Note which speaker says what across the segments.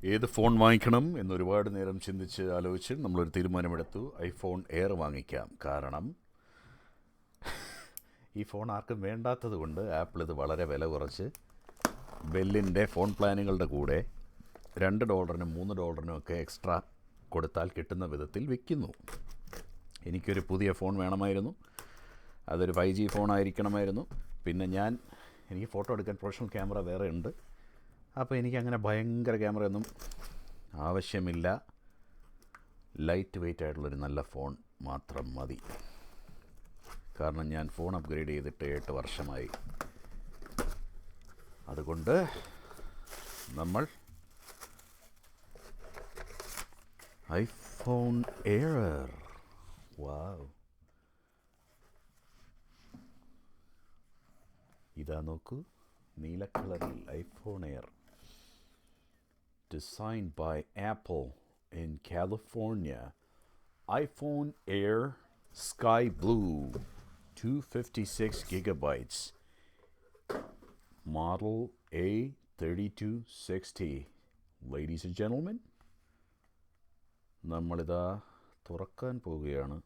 Speaker 1: ഏത് ഫോൺ വാങ്ങിക്കണം എന്നൊരുപാട് നേരം ചിന്തിച്ച് ആലോചിച്ച് നമ്മളൊരു തീരുമാനമെടുത്തു. ഐഫോൺ എയർ വാങ്ങിക്കാം. കാരണം ഈ ഫോൺ ആർക്കും വേണ്ടാത്തത് കൊണ്ട് ആപ്പിൾ ഇത് വളരെ വില കുറച്ച് ബെല്ലിൻ്റെ ഫോൺ പ്ലാനുകളുടെ കൂടെ $2 $3 ഒക്കെ എക്സ്ട്രാ കൊടുത്താൽ കിട്ടുന്ന വിധത്തിൽ വിൽക്കുന്നു. എനിക്കൊരു പുതിയ ഫോൺ വേണമായിരുന്നു. അതൊരു 5G ഫോൺ ആയിരിക്കണമായിരുന്നു. പിന്നെ എനിക്ക് ഫോട്ടോ എടുക്കാൻ പ്രൊഫഷണൽ ക്യാമറ വേറെ ഉണ്ട്. അപ്പോൾ എനിക്കങ്ങനെ ഭയങ്കര ക്യാമറയൊന്നും ആവശ്യമില്ല. ലൈറ്റ് വെയ്റ്റ് ആയിട്ടുള്ളൊരു നല്ല ഫോൺ മാത്രം മതി. കാരണം ഞാൻ ഫോൺ അപ്ഗ്രേഡ് ചെയ്തിട്ട് 8 വർഷമായി. അതുകൊണ്ട് നമ്മൾ ഐഫോൺ എയർ. വാവ്, ഇതാ നോക്കൂ, നീല കളറിൽ iPhone air. Designed by Apple in California. iPhone Air Sky Blue 256 gigabytes. Model A3260. Ladies and gentlemen, നമ്മളിതാ തുറക്കാൻ പോവുകയാണ്.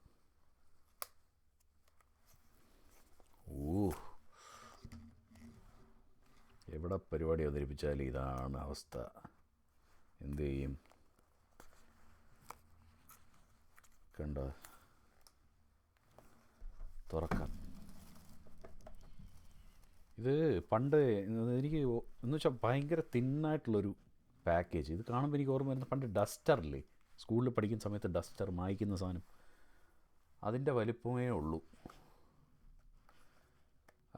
Speaker 1: എവിടെ പരിപാടി അവതരിപ്പിച്ചാലും ഇതാണ് അവസ്ഥ. എന്ത് ചെയ്യും? കണ്ട, തുറക്കാം. ഇത് പണ്ട് എനിക്ക് എന്ന് വെച്ചാൽ ഭയങ്കര തിന്നായിട്ടുള്ളൊരു പാക്കേജ്. ഇത് കാണുമ്പോൾ എനിക്ക് ഓർമ്മ വരുന്നത് പണ്ട് ഡസ്റ്ററില്ലേ, സ്കൂളിൽ പഠിക്കുന്ന സമയത്ത് ഡസ്റ്റർ മായ്ക്കുന്ന സാധനം, അതിൻ്റെ വലിപ്പമേ ഉള്ളൂ.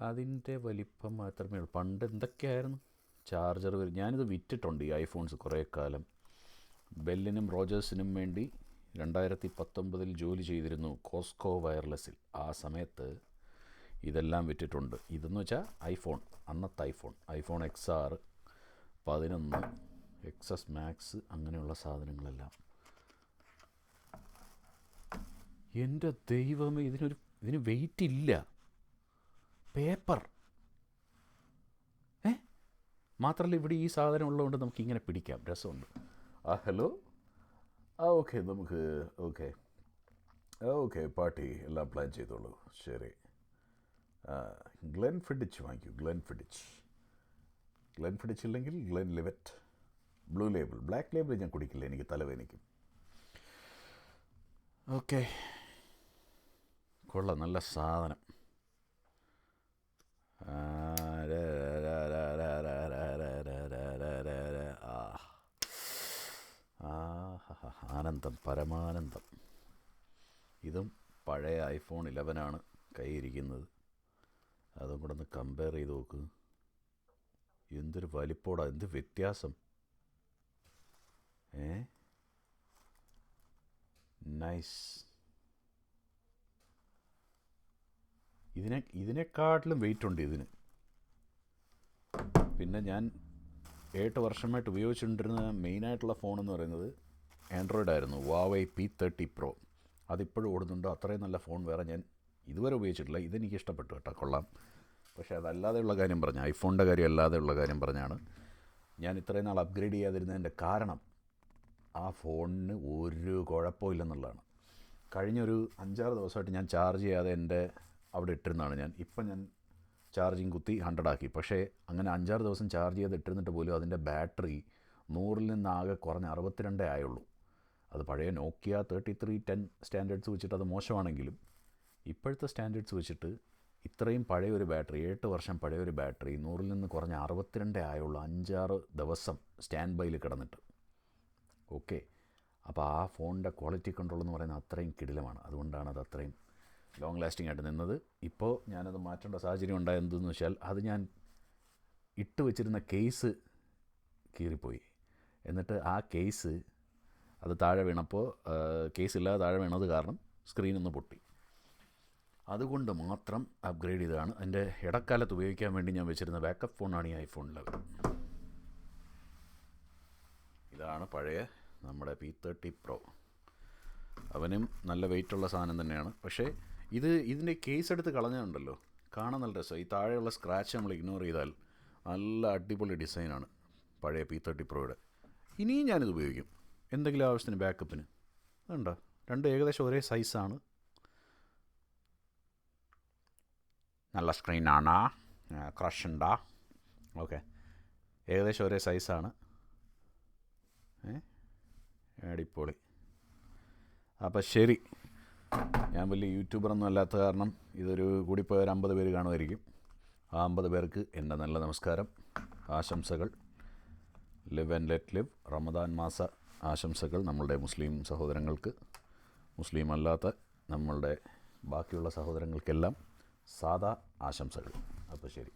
Speaker 1: അതിൻ്റെ വലിപ്പം മാത്രമേ ഉള്ളൂ. പണ്ട് എന്തൊക്കെയായിരുന്നു ചാർജർ വരും. ഞാനിത് വിറ്റിട്ടുണ്ട് ഈ ഐഫോൺസ് കുറേ കാലം. ബെല്ലിനും റോജേഴ്സിനും വേണ്ടി 2019 ജോലി ചെയ്തിരുന്നു കോസ്കോ വയർലെസ്സിൽ. ആ സമയത്ത് ഇതെല്ലാം വിറ്റിട്ടുണ്ട്. ഇതെന്ന് വെച്ചാൽ അന്നത്തെ ഐഫോൺ XR 11 XS മാക്സ് അങ്ങനെയുള്ള സാധനങ്ങളെല്ലാം. എൻ്റെ ദൈവമേ, ഇതിന് വെയിറ്റ് ഇല്ല. പേപ്പർ മാത്രമല്ല, ഇവിടെ ഈ സാധനം ഉള്ളതുകൊണ്ട് നമുക്കിങ്ങനെ പിടിക്കാം. രസമുണ്ട്. ഹലോ. ഓക്കെ, നമുക്ക് ഓക്കെ പാർട്ടി എല്ലാം പ്ലാൻ ചെയ്തോളൂ. ശരി. ഗ്ലെൻഫിഡിച്ച് വാങ്ങിക്കൂ. ഗ്ലെൻഫിഡിച്ച് ഇല്ലെങ്കിൽ Glenlivet. Blue label. Black label ഞാൻ കുടിക്കില്ല, എനിക്ക് തലവേദനിക്കും. ഓക്കെ, കൊള്ളാം, നല്ല സാധനം. ആനന്ദം, പരമാനന്ദം. ഇതും പഴയ ഐഫോൺ 11 കയ്യിരിക്കുന്നത്. അതും കൂടെ ഒന്ന് കമ്പയർ ചെയ്ത് നോക്ക്. എന്തൊരു വലിപ്പോടാ, എന്ത് വ്യത്യാസം. നൈസ്. ഇതിനെക്കാട്ടിലും വെയിറ്റ് ഉണ്ട് ഇതിന്. പിന്നെ ഞാൻ 8 വർഷമായിട്ട് ഉപയോഗിച്ചുകൊണ്ടിരുന്ന മെയിനായിട്ടുള്ള ഫോണെന്ന് പറയുന്നത് ആൻഡ്രോയിഡ് ആയിരുന്നു. Huawei P30 Pro. അതിപ്പോഴും ഓടുന്നുണ്ട്. അത്രയും നല്ല ഫോൺ വേറെ ഞാൻ ഇതുവരെ ഉപയോഗിച്ചിട്ടില്ല. ഇതെനിക്ക് ഇഷ്ടപ്പെട്ടു കേട്ടോ, കൊള്ളാം. പക്ഷേ അതല്ലാതെയുള്ള കാര്യം പറഞ്ഞ, ഐഫോണിൻ്റെ കാര്യം അല്ലാതെയുള്ള കാര്യം പറഞ്ഞാണ് ഞാൻ ഇത്രയും നാൾ അപ്ഗ്രേഡ് ചെയ്യാതിരുന്നതിൻ്റെ കാരണം. ആ ഫോണിന് ഒരു കുഴപ്പമില്ലെന്നുള്ളതാണ്. കഴിഞ്ഞൊരു 5-6 ദിവസമായിട്ട് ഞാൻ ചാർജ് ചെയ്യാതെ എൻ്റെ അവിടെ ഇട്ടിരുന്നതാണ്. ഇപ്പം ഞാൻ ചാർജിങ് കുത്തി 100 ആക്കി. പക്ഷേ അങ്ങനെ 5-6 ദിവസം ചാർജ് ചെയ്ത് ഇട്ടിരുന്നിട്ട് പോലും അതിൻ്റെ ബാറ്ററി 100-ൽ നിന്ന് ആകെ കുറഞ്ഞ് 62 ആയുള്ളൂ. അത് പഴയ നോക്കിയ 3310 സ്റ്റാൻഡേർഡ്സ് വെച്ചിട്ട് അത് മോശമാണെങ്കിലും ഇപ്പോഴത്തെ സ്റ്റാൻഡേർഡ്സ് വെച്ചിട്ട് ഇത്രയും പഴയൊരു ബാറ്ററി, 8 വർഷം പഴയൊരു ബാറ്ററി 100-ൽ നിന്ന് കുറഞ്ഞ് 62 ആയുള്ളൂ. 5-6 ദിവസം സ്റ്റാൻഡ് ബൈയിൽ കിടന്നിട്ട്. ഓക്കെ, അപ്പോൾ ആ ഫോണിൻ്റെ ക്വാളിറ്റി കൺട്രോൾ എന്ന് പറയുന്നത് അത്രയും കിടിലമാണ്. അതുകൊണ്ടാണ് അത് അത്രയും ലോങ് ലാസ്റ്റിംഗ് ആയിട്ട് നിന്നത്. ഇപ്പോൾ ഞാനത് മാറ്റേണ്ട സാഹചര്യം ഉണ്ടായതെന്ന് വെച്ചാൽ, അത് ഞാൻ ഇട്ട് വെച്ചിരുന്ന കേസ് കീറിപ്പോയി. എന്നിട്ട് ആ കേസ് അത് താഴെ വീണപ്പോൾ, കേസില്ലാതെ താഴെ വീണത് കാരണം സ്ക്രീനൊന്ന് പൊട്ടി. അതുകൊണ്ട് മാത്രം അപ്ഗ്രേഡ് ചെയ്തതാണ്. എൻ്റെ ഇടക്കാലത്ത് ഉപയോഗിക്കാൻ വേണ്ടി ഞാൻ വെച്ചിരുന്ന ബാക്കപ്പ് ഫോണാണ് ഈ ഐഫോൺ 11. ഇതാണ് പഴയ നമ്മുടെ P30 Pro. അവനും നല്ല വെയിറ്റുള്ള സാധനം തന്നെയാണ്. പക്ഷേ ഇതിൻ്റെ കേസ് എടുത്ത് കളഞ്ഞുണ്ടല്ലോ, കാണാൻ നല്ല രസമാണ്. ഈ താഴെയുള്ള സ്ക്രാച്ച് നമ്മൾ ഇഗ്നോർ ചെയ്താൽ നല്ല അടിപൊളി ഡിസൈനാണ് പഴയ P30 Proയുടെ. ഇനിയും ഞാനിത് ഉപയോഗിക്കും എന്തെങ്കിലും ആവശ്യത്തിന് ബാക്കപ്പിന്. അതുണ്ടോ, രണ്ടും ഏകദേശം ഒരേ സൈസാണ്. നല്ല സ്ക്രീനാണ്, ക്രഷ് ഉണ്ടാ, ഓക്കെ, ഏകദേശം ഒരേ സൈസാണ്. അടിപൊളി. അപ്പം ശരി, ഞാൻ വലിയ യൂട്യൂബറൊന്നും അല്ലാത്ത കാരണം ഇതൊരു കൂടിപ്പോയ ഒരു 50 പേര് കാണുമായിരിക്കും. ആ 50 പേർക്ക് എൻ്റെ നല്ല നമസ്കാരം, ആശംസകൾ. Live and let live Ramadan മാസ ആശംസകൾ നമ്മളുടെ മുസ്ലിം സഹോദരങ്ങൾക്ക്. മുസ്ലിം അല്ലാത്ത നമ്മളുടെ ബാക്കിയുള്ള സഹോദരങ്ങൾക്കെല്ലാം സാദാ ആശംസകൾ. അപ്പോൾ ശരി.